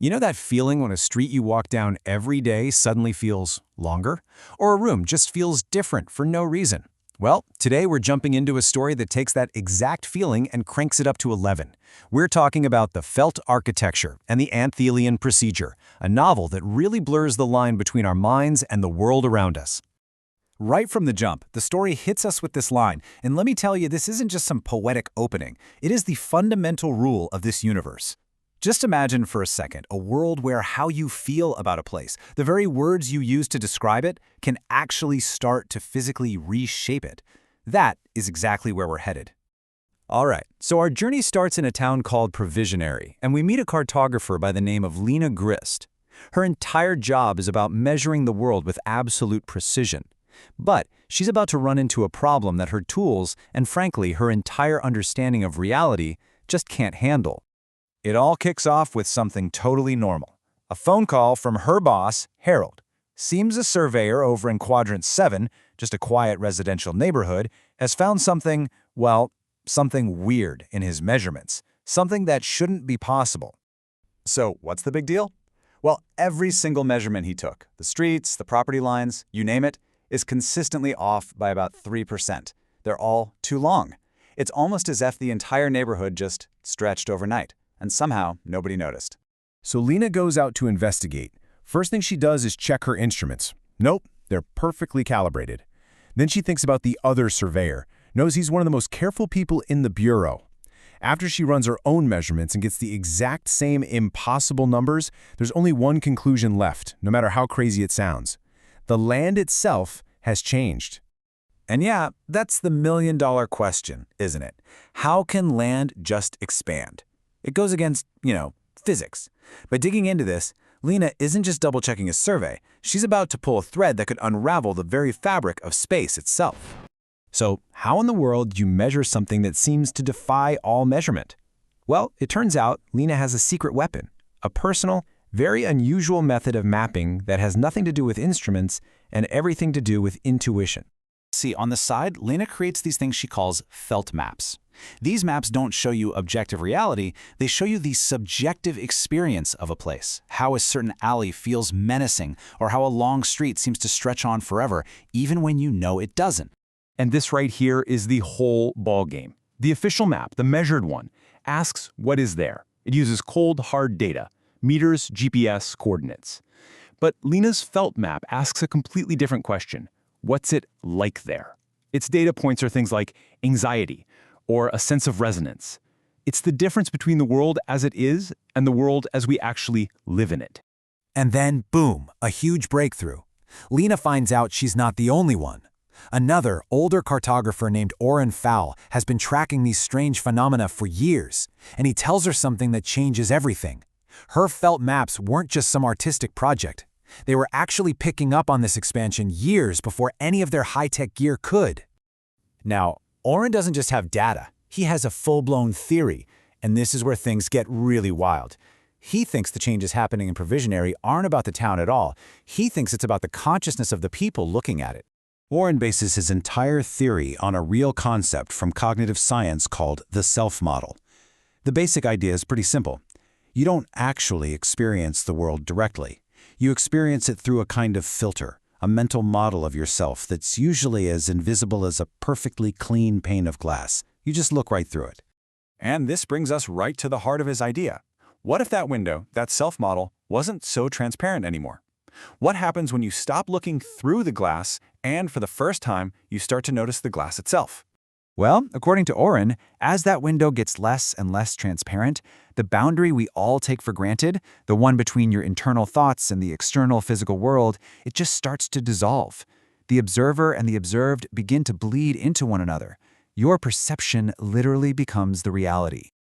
You know that feeling when a street you walk down every day suddenly feels longer? Or a room just feels different for no reason? Well, today we're jumping into a story that takes that exact feeling and cranks it up to 11. We're talking about the felt architecture and the Anthelion procedure, a novel that really blurs the line between our minds and the world around us. Right from the jump, the story hits us with this line, and let me tell you, this isn't just some poetic opening. It is the fundamental rule of this universe. Just imagine for a second a world where how you feel about a place, the very words you use to describe it, can actually start to physically reshape it. That is exactly where we're headed. All right, so our journey starts in a town called Provisory, and we meet a cartographer by the name of Lena Grist. Her entire job is about measuring the world with absolute precision. But she's about to run into a problem that her tools, and frankly, her entire understanding of reality, just can't handle. It all kicks off with something totally normal. A phone call from her boss, Harold. Seems a surveyor over in Quadrant 7, just a quiet residential neighborhood, has found something, well, something weird in his measurements. Something that shouldn't be possible. So, what's the big deal? Well, every single measurement he took, the streets, the property lines, you name it, is consistently off by about 3%. They're all too long. It's almost as if the entire neighborhood just stretched overnight. And somehow, nobody noticed. So Lena goes out to investigate. First thing she does is check her instruments. Nope, they're perfectly calibrated. Then she thinks about the other surveyor, knows he's one of the most careful people in the bureau. After she runs her own measurements and gets the exact same impossible numbers, there's only one conclusion left, no matter how crazy it sounds. The land itself has changed. And yeah, that's the million-dollar question, isn't it? How can land just expand? It goes against, physics. By digging into this, Lena isn't just double-checking a survey. She's about to pull a thread that could unravel the very fabric of space itself. So how in the world do you measure something that seems to defy all measurement? Well, it turns out Lena has a secret weapon, a personal, very unusual method of mapping that has nothing to do with instruments and everything to do with intuition. See, on the side, Lena creates these things she calls felt maps. These maps don't show you objective reality, they show you the subjective experience of a place, how a certain alley feels menacing, or how a long street seems to stretch on forever, even when you know it doesn't. And this right here is the whole ballgame. The official map, the measured one, asks what is there. It uses cold, hard data, meters, GPS, coordinates. But Lena's felt map asks a completely different question. What's it like there? Its data points are things like anxiety or a sense of resonance. It's the difference between the world as it is and the world as we actually live in it. And then, boom, a huge breakthrough. Lena finds out she's not the only one. Another, older cartographer named Reva Caul has been tracking these strange phenomena for years, and he tells her something that changes everything. Her felt maps weren't just some artistic project. They were actually picking up on this expansion years before any of their high-tech gear could. Now, Oren doesn't just have data. He has a full-blown theory, and this is where things get really wild. He thinks the changes happening in Provisionary aren't about the town at all. He thinks it's about the consciousness of the people looking at it. Oren bases his entire theory on a real concept from cognitive science called the self model. The basic idea is pretty simple. You don't actually experience the world directly. You experience it through a kind of filter, a mental model of yourself that's usually as invisible as a perfectly clean pane of glass. You just look right through it. And this brings us right to the heart of his idea. What if that window, that self-model, wasn't so transparent anymore? What happens when you stop looking through the glass and, for the first time, you start to notice the glass itself? Well, according to Oren, as that window gets less and less transparent, the boundary we all take for granted, the one between your internal thoughts and the external physical world, it just starts to dissolve. The observer and the observed begin to bleed into one another. Your perception literally becomes the reality.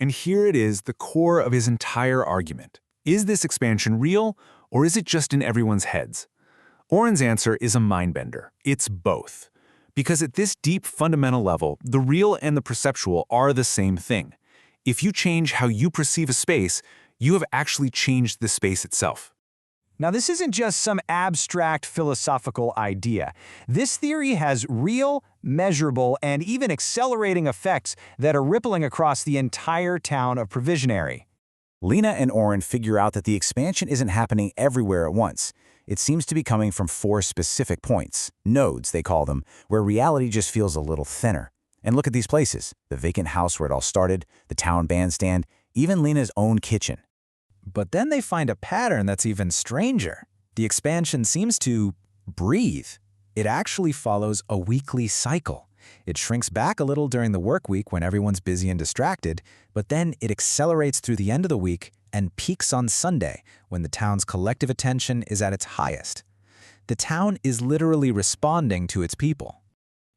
And here it is, the core of his entire argument. Is this expansion real, or is it just in everyone's heads? Oren's answer is a mind-bender. It's both. Because at this deep fundamental level, the real and the perceptual are the same thing. If you change how you perceive a space, you have actually changed the space itself. Now, this isn't just some abstract philosophical idea. This theory has real, measurable, and even accelerating effects that are rippling across the entire town of Provisionary. Lena and Oren figure out that the expansion isn't happening everywhere at once. It seems to be coming from 4 specific points, nodes they call them, where reality just feels a little thinner. And look at these places, the vacant house where it all started, the town bandstand, even Lena's own kitchen. But then they find a pattern that's even stranger. The expansion seems to breathe. It actually follows a weekly cycle. It shrinks back a little during the work week when everyone's busy and distracted, but then it accelerates through the end of the week and peaks on Sunday when the town's collective attention is at its highest. The town is literally responding to its people.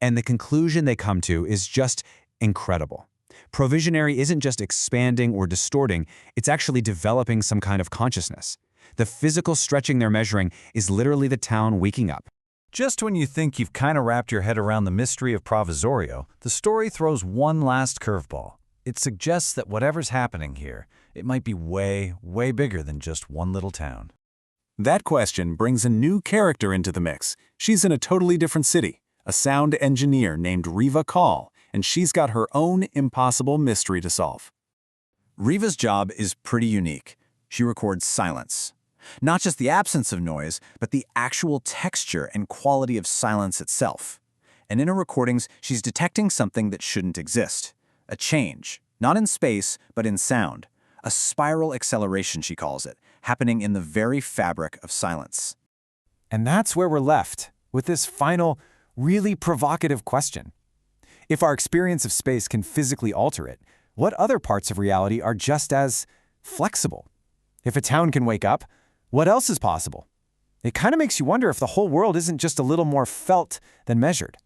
And the conclusion they come to is just incredible. Provisionary isn't just expanding or distorting, it's actually developing some kind of consciousness. The physical stretching they're measuring is literally the town waking up. Just when you think you've kind of wrapped your head around the mystery of Provisorio, the story throws one last curveball. It suggests that whatever's happening here, it might be way, way bigger than just one little town. That question brings a new character into the mix. She's in a totally different city, a sound engineer named Reva Caul, and she's got her own impossible mystery to solve. Reva's job is pretty unique. She records silence. Not just the absence of noise, but the actual texture and quality of silence itself. And in her recordings, she's detecting something that shouldn't exist. A change, not in space, but in sound. A spiral acceleration, she calls it, happening in the very fabric of silence. And that's where we're left, with this final, really provocative question. If our experience of space can physically alter it, what other parts of reality are just as flexible? If a town can wake up, what else is possible? It kind of makes you wonder if the whole world isn't just a little more felt than measured.